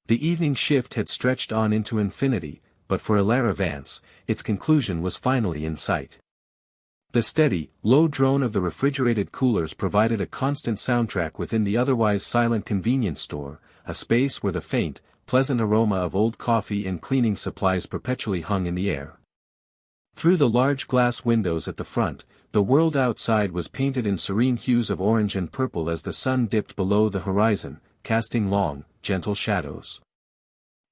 The evening shift had stretched on into infinity, but for Alara Vance, its conclusion was finally in sight. The steady, low drone of the refrigerated coolers provided a constant soundtrack within the otherwise silent convenience store, a space where the faint, pleasant aroma of old coffee and cleaning supplies perpetually hung in the air. Through the large glass windows at the front, the world outside was painted in serene hues of orange and purple as the sun dipped below the horizon, casting long, gentle shadows.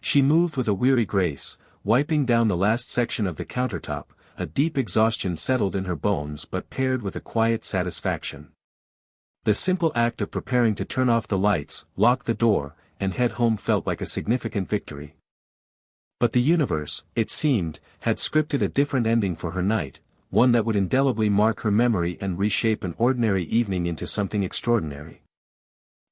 She moved with a weary grace, wiping down the last section of the countertop. A deep exhaustion settled in her bones but paired with a quiet satisfaction. The simple act of preparing to turn off the lights, lock the door, and head home felt like a significant victory. But the universe, it seemed, had scripted a different ending for her night, one that would indelibly mark her memory and reshape an ordinary evening into something extraordinary.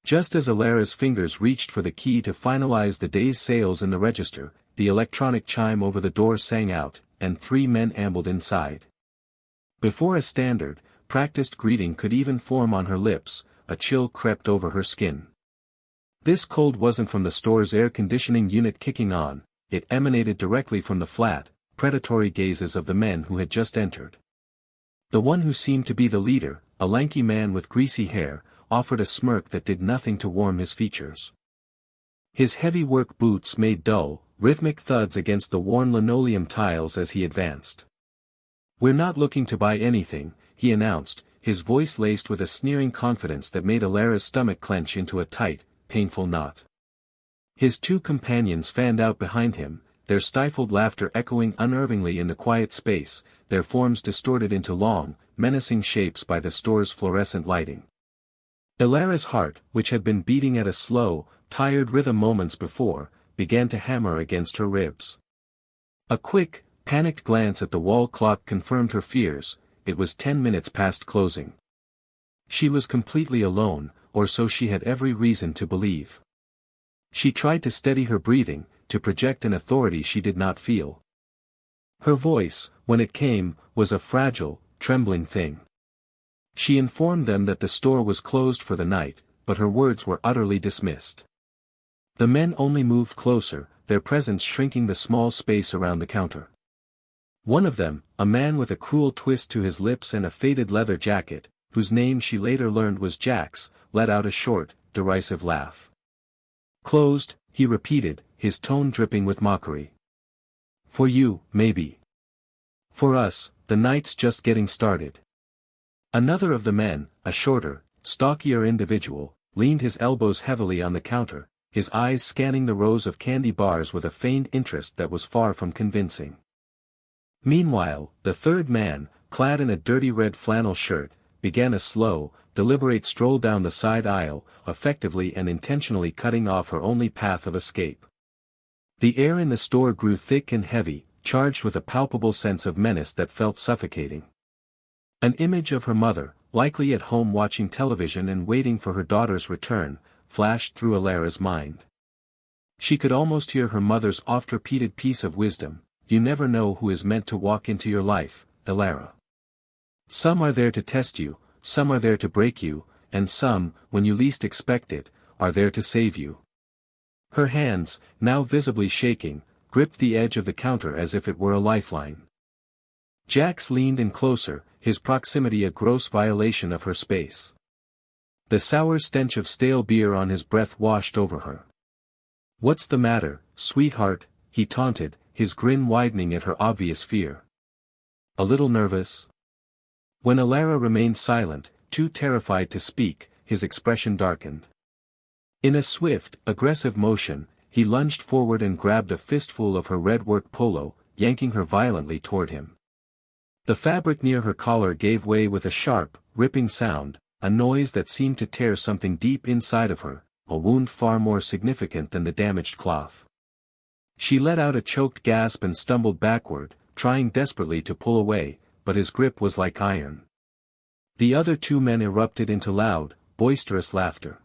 Just as Alara's fingers reached for the key to finalize the day's sales in the register, the electronic chime over the door sang out, and 3 men ambled inside. Before a standard, practiced greeting could even form on her lips, a chill crept over her skin. This cold wasn't from the store's air conditioning unit kicking on, it emanated directly from the flat, predatory gazes of the men who had just entered. The one who seemed to be the leader, a lanky man with greasy hair, offered a smirk that did nothing to warm his features. His heavy work boots made dull, rhythmic thuds against the worn linoleum tiles as he advanced. "We're not looking to buy anything," he announced, his voice laced with a sneering confidence that made Alara's stomach clench into a tight, painful knot. His 2 companions fanned out behind him, their stifled laughter echoing unnervingly in the quiet space, their forms distorted into long, menacing shapes by the store's fluorescent lighting. Alara's heart, which had been beating at a slow, tired rhythm moments before, began to hammer against her ribs. A quick, panicked glance at the wall clock confirmed her fears. It was 10 minutes past closing. She was completely alone, or so she had every reason to believe. She tried to steady her breathing, to project an authority she did not feel. Her voice, when it came, was a fragile, trembling thing. She informed them that the store was closed for the night, but her words were utterly dismissed. The men only moved closer, their presence shrinking the small space around the counter. One of them, a man with a cruel twist to his lips and a faded leather jacket, whose name she later learned was Jax, let out a short, derisive laugh. "Closed," he repeated, his tone dripping with mockery. "For you, maybe. For us, the night's just getting started." Another of the men, a shorter, stockier individual, leaned his elbows heavily on the counter, his eyes scanning the rows of candy bars with a feigned interest that was far from convincing. Meanwhile, the third man, clad in a dirty red flannel shirt, began a slow, deliberate stroll down the side aisle, effectively and intentionally cutting off her only path of escape. The air in the store grew thick and heavy, charged with a palpable sense of menace that felt suffocating. An image of her mother, likely at home watching television and waiting for her daughter's return, flashed through Alara's mind. She could almost hear her mother's oft-repeated piece of wisdom: "You never know who is meant to walk into your life, Alara. Some are there to test you, some are there to break you, and some, when you least expect it, are there to save you." Her hands, now visibly shaking, gripped the edge of the counter as if it were a lifeline. Jax leaned in closer, his proximity a gross violation of her space. The sour stench of stale beer on his breath washed over her. "What's the matter, sweetheart?" he taunted, his grin widening at her obvious fear. "A little nervous?" When Alara remained silent, too terrified to speak, his expression darkened. In a swift, aggressive motion, he lunged forward and grabbed a fistful of her red work polo, yanking her violently toward him. The fabric near her collar gave way with a sharp, ripping sound, a noise that seemed to tear something deep inside of her, a wound far more significant than the damaged cloth. She let out a choked gasp and stumbled backward, trying desperately to pull away, but his grip was like iron. The other 2 men erupted into loud, boisterous laughter.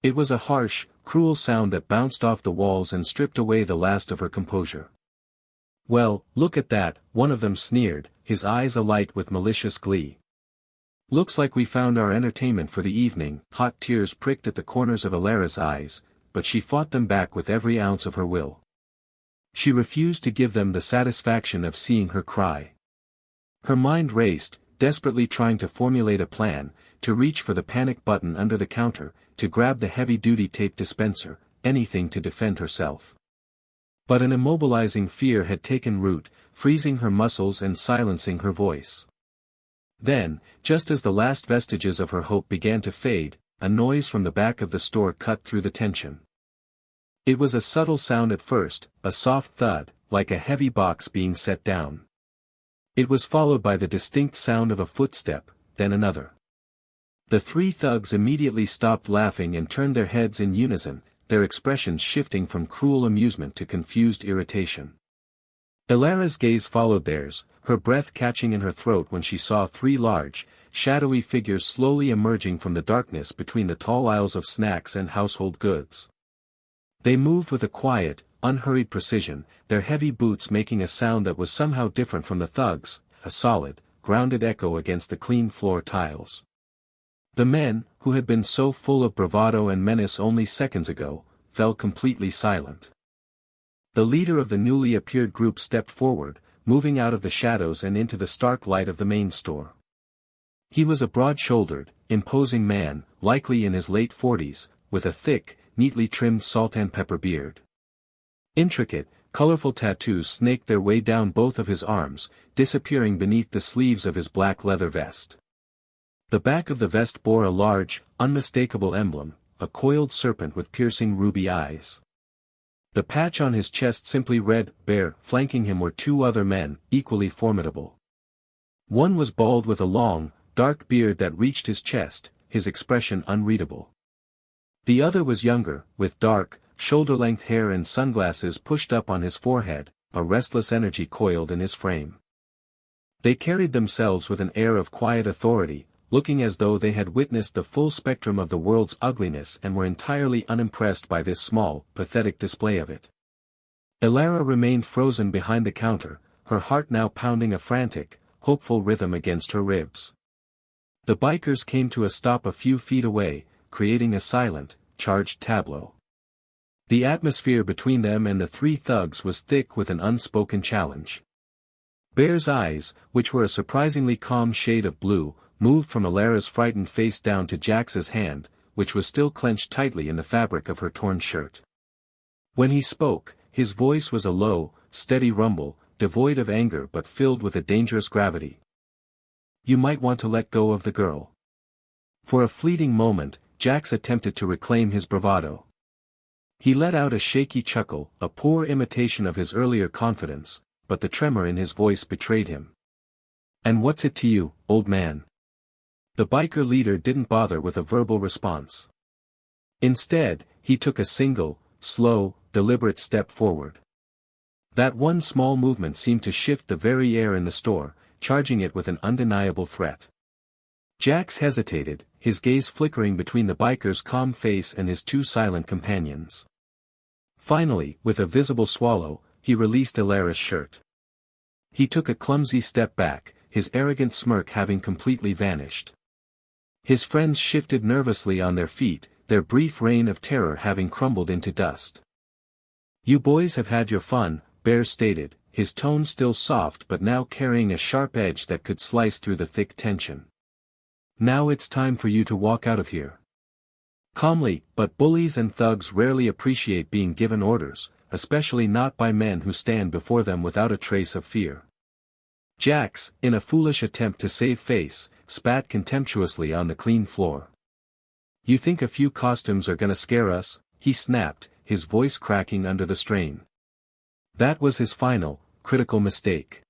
It was a harsh, cruel sound that bounced off the walls and stripped away the last of her composure. "Well, look at that," one of them sneered, his eyes alight with malicious glee. "Looks like we found our entertainment for the evening." Hot tears pricked at the corners of Alara's eyes, but she fought them back with every ounce of her will. She refused to give them the satisfaction of seeing her cry. Her mind raced, desperately trying to formulate a plan, to reach for the panic button under the counter, to grab the heavy-duty tape dispenser, anything to defend herself. But an immobilizing fear had taken root, freezing her muscles and silencing her voice. Then, just as the last vestiges of her hope began to fade, a noise from the back of the store cut through the tension. It was a subtle sound at first, a soft thud, like a heavy box being set down. It was followed by the distinct sound of a footstep, then another. The three thugs immediately stopped laughing and turned their heads in unison, their expressions shifting from cruel amusement to confused irritation. Elara's gaze followed theirs, her breath catching in her throat when she saw three large, shadowy figures slowly emerging from the darkness between the tall aisles of snacks and household goods. They moved with a quiet, unhurried precision, their heavy boots making a sound that was somehow different from the thugs, a solid, grounded echo against the clean floor tiles. The men, who had been so full of bravado and menace only seconds ago, fell completely silent. The leader of the newly appeared group stepped forward, moving out of the shadows and into the stark light of the main store. He was a broad-shouldered, imposing man, likely in his late 40s, with a thick, neatly trimmed salt and pepper beard. Intricate, colorful tattoos snaked their way down both of his arms, disappearing beneath the sleeves of his black leather vest. The back of the vest bore a large, unmistakable emblem, a coiled serpent with piercing ruby eyes. The patch on his chest simply read, "Bear." Flanking him were two other men, equally formidable. One was bald with a long, dark beard that reached his chest, his expression unreadable. The other was younger, with dark, shoulder-length hair and sunglasses pushed up on his forehead, a restless energy coiled in his frame. They carried themselves with an air of quiet authority, looking as though they had witnessed the full spectrum of the world's ugliness and were entirely unimpressed by this small, pathetic display of it. Elara remained frozen behind the counter, her heart now pounding a frantic, hopeful rhythm against her ribs. The bikers came to a stop a few feet away, creating a silent, charged tableau. The atmosphere between them and the three thugs was thick with an unspoken challenge. Bear's eyes, which were a surprisingly calm shade of blue, moved from Elara's frightened face down to Jax's hand, which was still clenched tightly in the fabric of her torn shirt. When he spoke, his voice was a low, steady rumble, devoid of anger but filled with a dangerous gravity. "You might want to let go of the girl." For a fleeting moment, Jax attempted to reclaim his bravado. He let out a shaky chuckle, a poor imitation of his earlier confidence, but the tremor in his voice betrayed him. "And what's it to you, old man?" The biker leader didn't bother with a verbal response. Instead, he took a single, slow, deliberate step forward. That one small movement seemed to shift the very air in the store, charging it with an undeniable threat. Jax hesitated, his gaze flickering between the biker's calm face and his two silent companions. Finally, with a visible swallow, he released Elara's shirt. He took a clumsy step back, his arrogant smirk having completely vanished. His friends shifted nervously on their feet, their brief reign of terror having crumbled into dust. "You boys have had your fun," Bear stated, his tone still soft but now carrying a sharp edge that could slice through the thick tension. "Now it's time for you to walk out of here." Calmly, but bullies and thugs rarely appreciate being given orders, especially not by men who stand before them without a trace of fear. Jax, in a foolish attempt to save face, spat contemptuously on the clean floor. "You think a few costumes are gonna scare us?" he snapped, his voice cracking under the strain. That was his final, critical mistake.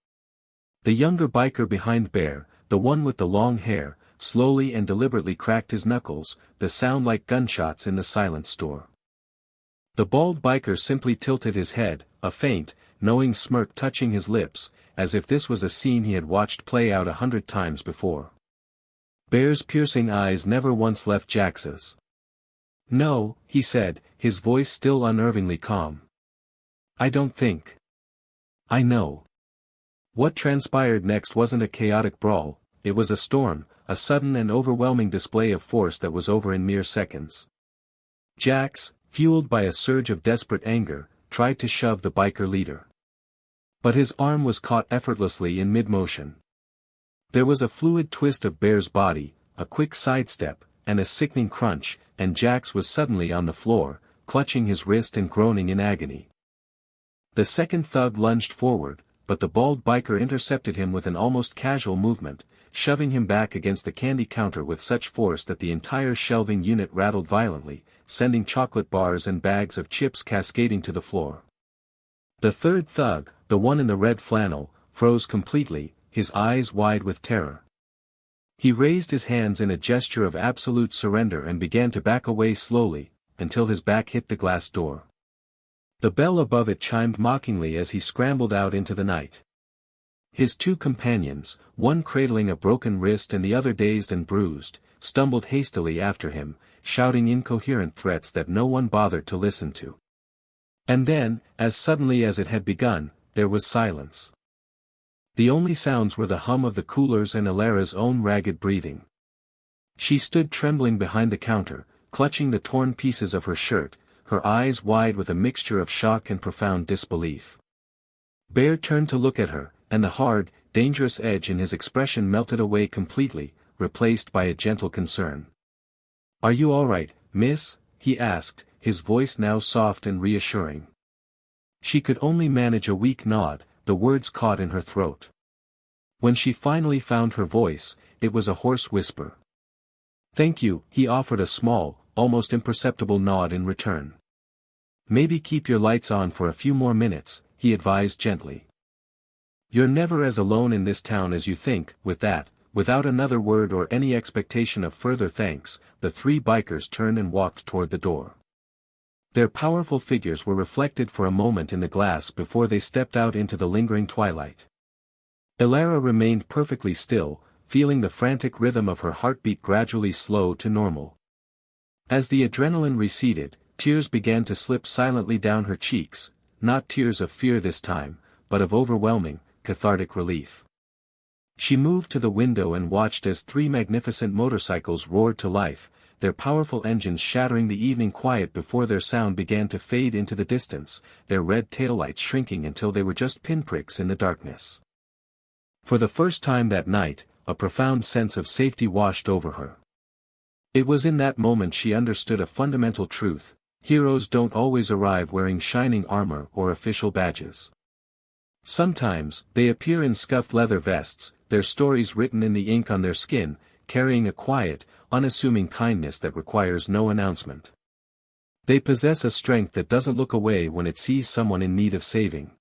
The younger biker behind Bear, the one with the long hair, slowly and deliberately cracked his knuckles, the sound like gunshots in the silent store. The bald biker simply tilted his head, a faint, knowing smirk touching his lips, as if this was a scene he had watched play out 100 times before. Bear's piercing eyes never once left Jax's. "No," he said, his voice still unnervingly calm. "I don't think. I know." What transpired next wasn't a chaotic brawl, it was a storm, a sudden and overwhelming display of force that was over in mere seconds. Jax, fueled by a surge of desperate anger, tried to shove the biker leader. But his arm was caught effortlessly in mid-motion. There was a fluid twist of Bear's body, a quick sidestep, and a sickening crunch, and Jax was suddenly on the floor, clutching his wrist and groaning in agony. The second thug lunged forward, but the bald biker intercepted him with an almost casual movement, shoving him back against the candy counter with such force that the entire shelving unit rattled violently, sending chocolate bars and bags of chips cascading to the floor. The third thug, the one in the red flannel, froze completely, his eyes wide with terror. He raised his hands in a gesture of absolute surrender and began to back away slowly, until his back hit the glass door. The bell above it chimed mockingly as he scrambled out into the night. His two companions, one cradling a broken wrist and the other dazed and bruised, stumbled hastily after him, shouting incoherent threats that no one bothered to listen to. And then, as suddenly as it had begun, there was silence. The only sounds were the hum of the coolers and Alara's own ragged breathing. She stood trembling behind the counter, clutching the torn pieces of her shirt, her eyes wide with a mixture of shock and profound disbelief. Bear turned to look at her, and the hard, dangerous edge in his expression melted away completely, replaced by a gentle concern. "Are you all right, miss?" he asked, his voice now soft and reassuring. She could only manage a weak nod, the words caught in her throat. When she finally found her voice, it was a hoarse whisper. "Thank you," he offered a small, almost imperceptible nod in return. "Maybe keep your lights on for a few more minutes," he advised gently. "You're never as alone in this town as you think." With that, without another word or any expectation of further thanks, the three bikers turned and walked toward the door. Their powerful figures were reflected for a moment in the glass before they stepped out into the lingering twilight. Alara remained perfectly still, feeling the frantic rhythm of her heartbeat gradually slow to normal. As the adrenaline receded, tears began to slip silently down her cheeks, not tears of fear this time, but of overwhelming, cathartic relief. She moved to the window and watched as three magnificent motorcycles roared to life, their powerful engines shattering the evening quiet before their sound began to fade into the distance, their red taillights shrinking until they were just pinpricks in the darkness. For the first time that night, a profound sense of safety washed over her. It was in that moment she understood a fundamental truth: heroes don't always arrive wearing shining armor or official badges. Sometimes, they appear in scuffed leather vests, their stories written in the ink on their skin, carrying a quiet, unassuming kindness that requires no announcement. They possess a strength that doesn't look away when it sees someone in need of saving.